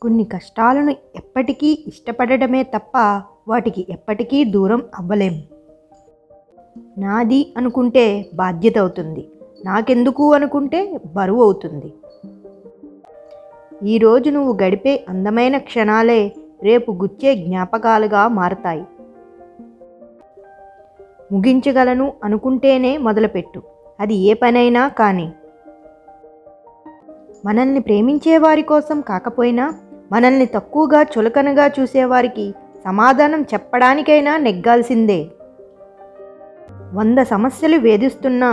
కొన్ని కష్టాలను ఎప్పటికీ ఇష్టపడడమే తప్ప వాటికి ఎప్పటికీ దూరం అవ్వలేం. నాది అనుకుంటే బాధ్యత అవుతుంది, నాకెందుకు అనుకుంటే బరువు అవుతుంది. ఈరోజు నువ్వు గడిపే అందమైన క్షణాలే రేపు గుచ్చే జ్ఞాపకాలుగా మారతాయి. ముగించగలను అనుకుంటేనే మొదలుపెట్టు, అది ఏ పనైనా కానీ. మనల్ని ప్రేమించేవారి కోసం కాకపోయినా మనల్ని తక్కువగా చులకనగా చూసేవారికి సమాధానం చెప్పడానికైనా నెగ్గాల్సిందే. 100 సమస్యలు వేధిస్తున్నా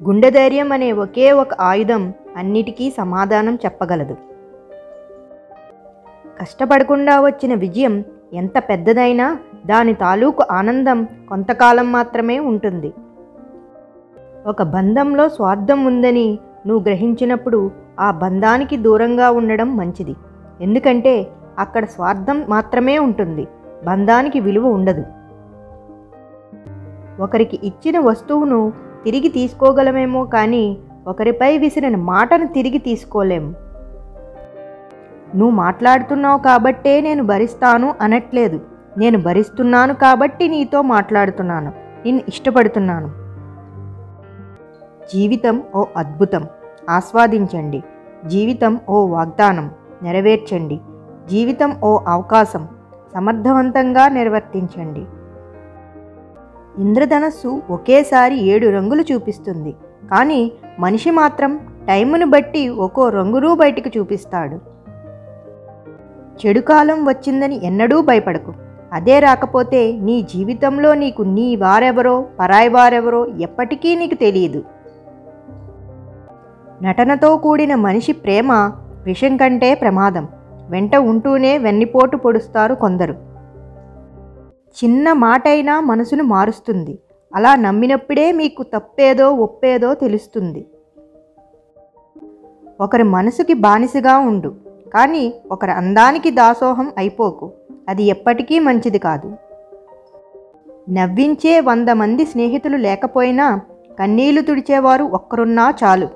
గుండె ధైర్యం అనే ఒకే ఒక ఆయుధం అన్నిటికీ సమాధానం చెప్పగలదు. కష్టపడకుండా వచ్చిన విజయం ఎంత పెద్దదైనా దాని తాలూకు ఆనందం కొంతకాలం మాత్రమే ఉంటుంది. ఒక బంధంలో స్వార్థం ఉందని నువ్వు గ్రహించినప్పుడు ఆ బంధానికి దూరంగా ఉండడం మంచిది. ఎందుకంటే అక్కడ స్వార్థం మాత్రమే ఉంటుంది, బంధానికి విలువ ఉండదు. ఒకరికి ఇచ్చిన వస్తువును తిరిగి తీసుకోగలమేమో కానీ ఒకరిపై విసిరిన మాటను తిరిగి తీసుకోలేము. నువ్వు మాట్లాడుతున్నావు కాబట్టే నేను భరిస్తాను అనట్లేదు, నేను భరిస్తున్నాను కాబట్టి నీతో మాట్లాడుతున్నాను, నిన్ను ఇష్టపడుతున్నాను. జీవితం ఓ అద్భుతం, ఆస్వాదించండి. జీవితం ఓ వాగ్దానం, నెరవేర్చండి. జీవితం ఓ అవకాశం, సమర్థవంతంగా నిర్వర్తించండి. ఇంద్రధనస్సు ఒకేసారి 7 రంగులు చూపిస్తుంది, కానీ మనిషి మాత్రం టైమును బట్టి ఒక్కో రంగును బయటికి చూపిస్తాడు. చెడు కాలం వచ్చిందని ఎన్నడూ భయపడకు. అదే రాకపోతే నీ జీవితంలో నీకు నీ వారెవరో పరాయి వారెవరో ఎప్పటికీ నీకు తెలియదు. నటనతో కూడిన మనిషి ప్రేమ విషం కంటే ప్రమాదం. వెంట ఉంటూనే వెన్నిపోటు పొడుస్తారు కొందరు. చిన్న మాటైనా మనసును మారుస్తుంది. అలా నమ్మినప్పుడే మీకు తప్పేదో ఒప్పేదో తెలుస్తుంది. ఒకరి మనసుకి బానిసగా ఉండు, కానీ ఒకరి అందానికి దాసోహం అయిపోకు. అది ఎప్పటికీ మంచిది కాదు. నవ్వించే 100 మంది స్నేహితులు లేకపోయినా కన్నీళ్లు తుడిచేవారు ఒక్కరున్నా చాలు.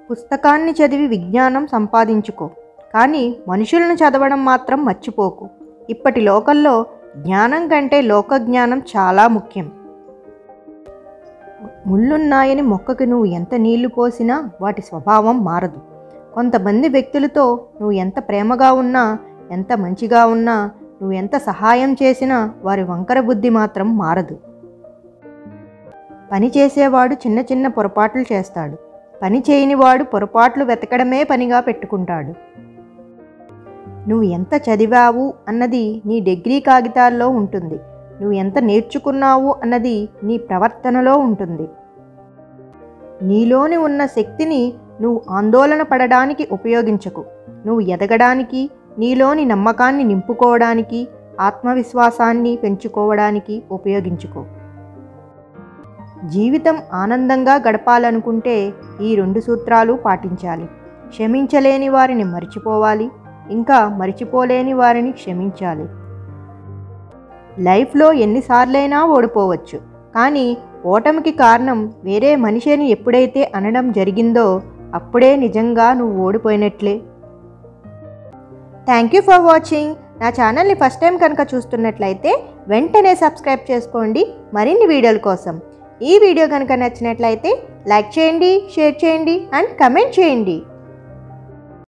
పుస్తకాన్ని చదివి విజ్ఞానం సంపాదించుకో, కానీ మనుషులను చదవడం మాత్రం మర్చిపోకు. ఇప్పటి లోకంలో జ్ఞానం కంటే లోకజ్ఞానం చాలా ముఖ్యం. ముళ్ళున్నాయని మొక్కకి నువ్వు ఎంత నీళ్లు పోసినా వాటి స్వభావం మారదు. కొంతమంది వ్యక్తులతో నువ్వు ఎంత ప్రేమగా ఉన్నా, ఎంత మంచిగా ఉన్నా, నువ్వు ఎంత సహాయం చేసినా వారి వంకర బుద్ధి మాత్రం మారదు. పని చేసేవాడు చిన్న చిన్న పొరపాట్లు చేస్తాడు, పని చేయనివాడు పొరపాట్లు వెతకడమే పనిగా పెట్టుకుంటాడు. నువ్వు ఎంత చదివావు అన్నది నీ డిగ్రీ కాగితాల్లో ఉంటుంది, నువ్వు ఎంత నేర్చుకున్నావు అన్నది నీ ప్రవర్తనలో ఉంటుంది. నీలోని ఉన్న శక్తిని నువ్వు ఆందోళన పడడానికి ఉపయోగించకు. నువ్వు ఎదగడానికి, నీలోని నమ్మకాన్ని నింపుకోవడానికి, ఆత్మవిశ్వాసాన్ని పెంచుకోవడానికి ఉపయోగించుకో. జీవితం ఆనందంగా గడపాలనుకుంటే ఈ 2 సూత్రాలు పాటించాలి. క్షమించలేని వారిని మర్చిపోవాలి, ఇంకా మర్చిపోలేని వారిని క్షమించాలి. లైఫ్లో ఎన్నిసార్లైనా ఓడిపోవచ్చు, కానీ ఓటమికి కారణం వేరే మనిషి అని ఎప్పుడైతే అనడం జరిగిందో అప్పుడే నిజంగా నువ్వు ఓడిపోయినట్లే. Thank you for watching. నా ఛానల్ని ఫస్ట్ టైం కనుక చూస్తున్నట్లయితే వెంటనే సబ్స్క్రైబ్ చేసుకోండి మరిన్ని వీడియోల కోసం. ఈ వీడియో కనుక నచ్చినట్లయితే లైక్ చేయండి, షేర్ చేయండి అండ్ కమెంట్ చేయండి.